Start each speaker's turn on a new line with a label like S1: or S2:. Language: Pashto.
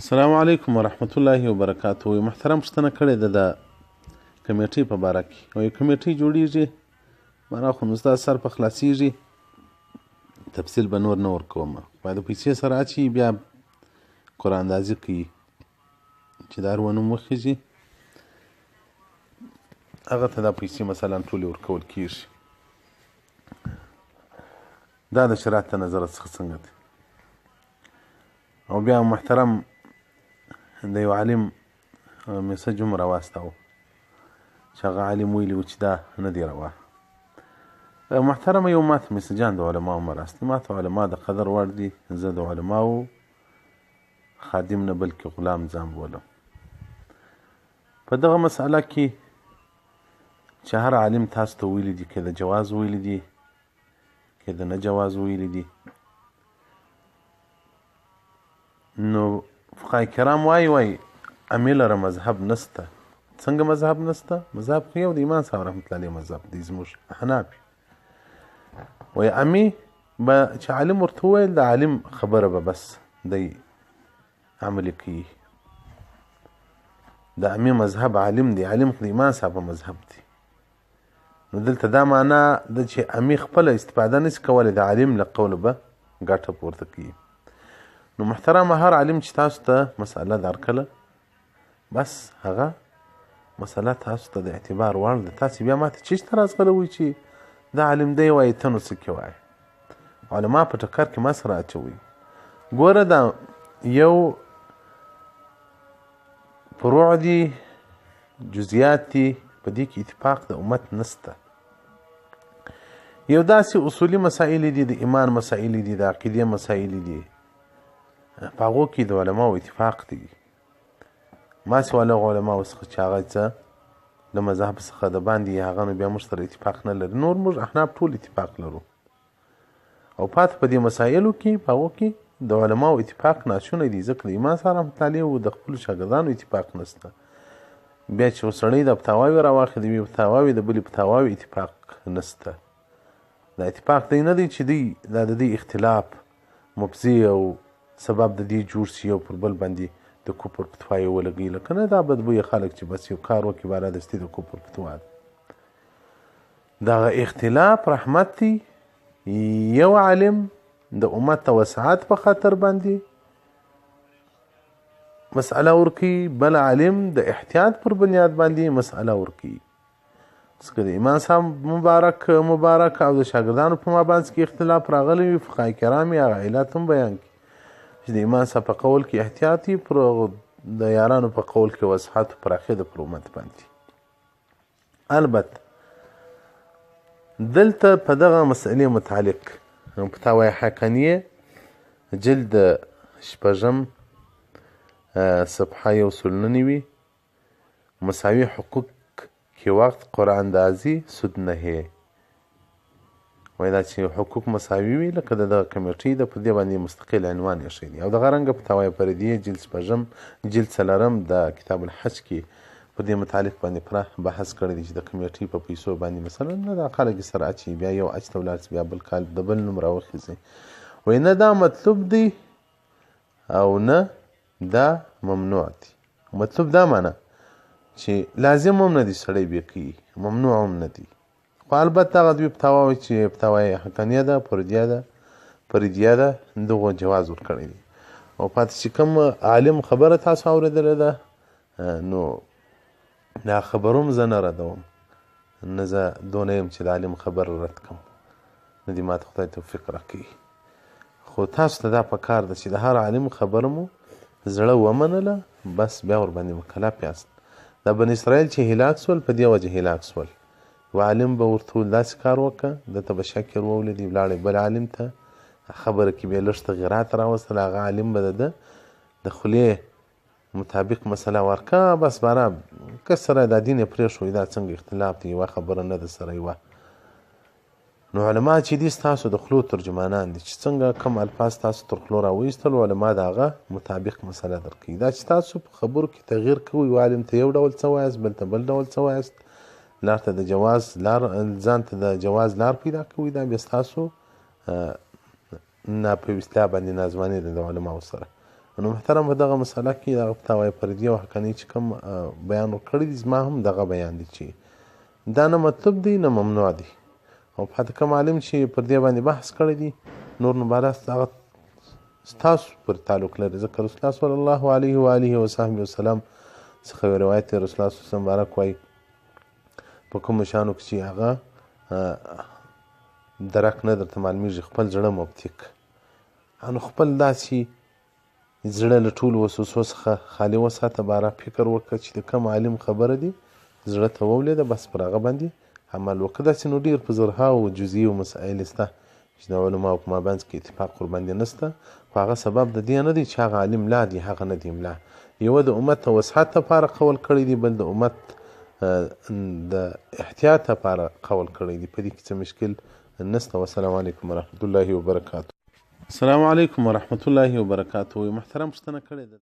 S1: السلام علیکم ورحمت الله وبرکاته. یو محترم پوښتنه کړې ده د کمیټې په باره کې. یو کمیټې جوړیږي، معنا خو نو ستاسو سر په خلاصیږي، تفصیل به نور نه ورکوم. باید د پیسې سره اچي، بیا قراندازي کوي چې دا ونه وخیږي، هغه ته دا پیسې مثلا ټولې ورکول کیږي. دا د شریعت نظر څخه څنګه دی؟ او بیا محترم د یو عالم میسج هم راواستاوه چې هغه عالم ویلي و چې دا نه دی روا. محترمه یو ماته میسجان د علماو هم راستي، ماته علما د قدر وړ دي. زه د علماو خادم نه بلکې غلام ځان بولم. په دغه مسئله کې چې هر عالم تاسو ته ویلي دي، که د جواز ویلي دي که د نه جواز ویلي دي، نو فقهای کرام وایي امې لره مذهب نسته. څنګه مذهب نسته؟ مذهب خو یو د امام صاحب رحمت الله علیه مذهب دی، زموږ حناف وایي امې به چې عالم ورته وویل د عالم خبره به بس دی عملي کوي. د امې مذهب عالم دی، عالم خو د امام صاحب مذهب دی. نو دلته دا معنا ده چې امې خپله استفاده نشي کولی، د عالم له قوله به ګټه پورته کوي. نو محترمه هر عالم چې تاسو ته مسئله درکړله، بس هغه مسئله تاسو ته د اعتبار وړ ده. تاسې بیا ماته چېرته راځغلوئ چې دا عالم دی وایي ته نو څه کې وایې. علما په ټکر کې مه سره اچوئ. ګوره دا یو فروع دي، جزئیات دي، په دې کې اتفاق د امت نسته. یو داسې اصولي مسائل دي، د ایمان مسائل دي، د عقیدې مسائل دي، په هغو کې د علماو اتفاق دی. ما سوال هغو علماو څخه چې هغه څه له مذهب څخه د باندې هغه نو بیا موږ سره اتفاق نه لري. نور موږ احناف ټول اتفاق لرو، او پاتې په دې مسایلو کې په هغو کې د علماو اتفاق ناشونی دی، ځکه د امام صاحب رحمت الله علیه او د خپلو شاګردانو اتفاق نشته. بیا چې یو سړی د فتاواوې راواخلي، د یوې فتاواوې د بلې فتاواوې اتفاق نشته. دا اتفاق دی نه دی چې دی دا د دې اختلاف مفضي او سبب د دې جوړ شي او پر بل باندې د کفر فتوا یې ولګوي. لکه نه دا بدبویه خلک چې بس یو کار وکړي بارادستي د کفر فتوا ده. دغه اختلاف رحمت دی. یو عالم د امت د وسعت په خاطر باندې مسئله ورکوي، بل عالم د احتیاط پر بنیاد باندې مسئله ورکوي. ځکه د امام صاحب مبارک او د شاګردانو په مابینځ کې اختلاف راغلی وي، فقهای کرام یې هغه علت هم بیان کړي چې د امام صاحب په قول کې احتیاط وي، پر د یارانو په قول کې وسعت او پراخي د پر امت باندې. البته دلته په دغه مسئلې متعلق فتاوی حقانیه جلد 6 صفحه 199 مساوي حقوق کې وخت قرآن اندازي سود نه هي وایي دا چې حقوق مساوي وي، لکه د دغه کمیټې د په دې باندې مستقل عنوان ایښی دی. او دغه رنګه فتاوی فردیه جلد 4 د کتاب الحج کې په دې متعلق باندې پوره بحث کړی دی چې د کمیټې په پیسو باندې مثلا نه دا خلک سره اچي، بیا یو اچ ته ولاړ بیا بل کال د بل نوم راوخیځي. وایي نه دا مطلوب دی او نه دا ممنوع دی. مطلوب دا معنا چې لازم هم نه دی سړی بیا کوي، ممنوع هم نه دی. خو البته هغه دوی فتاواوي چې فتاوی حقانیه ده، فردیه ده، دغو جواز ورکړی دی. او پاتې چې کوم عالم خبره تاسو اورېدلې ده، نو دا خبروم زه نه ردوم، نه زه دونه یم چې د عالم خبره رد کړم، نه دې ماته خدای توفیق راکوي. خو تاسو ته دا پکار ده چې د هر عالم خبره مو زړه ومنله، بس بیا ورباندې مکلف یاست. دا بني اسرائیل چې هلاک سول په دې وجه هلاک سول. یو عالم به ورته وویل داسې کار وکړه، دته به شکر وولدي، ولاړې بل عالم ته خبره کې بیا لږ تغیرات راوستل، هغه عالم به د خولې مطابق مسله ورکه، بس باره کس سره دا دین یې پرېښود. دا څنګه اختلاف دی، یوه خبره نه ده سره یوه. نو علما چې دي ستاسو د خولو ترجمانان دي، چې څنګه کوم الفاظ تاسو تر خولو راویستل، علما د هغه مطابق مسله درکوي. دا چې تاسو په خبرو کې تغییر کوئ، یو عالم ته یو ډول څه وایاست، بل ته بل ډول څه وایاست، لار ته د جواز لار ځان ته د جواز لار پیدا کوئ، دا بیا ستاسو ناپوهستیا باندې نازواني ده د علماو سره. نو محترم په دغه مسله کې دغه فتاوی فردیه او حقاني چې کوم بیان وکړی دي زما هم دغه بیان دی چې دا نه مطلوب دی نه ممنوع دی او پاته کوم عالم چې پر دې باندې بحث کړی دی نور مبارک هغه ستاسو پر تعلق لري ځکه رسول الله صلی الله علیه و آله وصحبه وسلم څخه یو روایت دی رسول الله صلی الله علیه وسلم مبارک وایي په کومو شیانو کې چې هغه درک نه درته معلومیږي خپل زړه مبتیک نو خپل داسې زړه له ټولو وسوسو څخه خالي وساته باره فکر وکړه چې د کوم عالم خبره دي زړه ته وولېده بس پر هغه باندې عمل وکړه داسې نو ډېر په زرهاو جزیي مسایل شته چې د علماو په مابینځ کې اتفاق ورباندې نشته خو هغه سبب د دې نه دی چې هغه عالم لا دی هغه نه دی ملا یوه د امت وسعت لپاره قول کړی دی بل د امت د احتیاط لپاره قول کړی دی په دې کې څه مشکل نشته والسلام علیکم ورحمة الله وبرکاته السلام علیکم ورحمة الله وبرکاته محترم پوښتنه کړې ده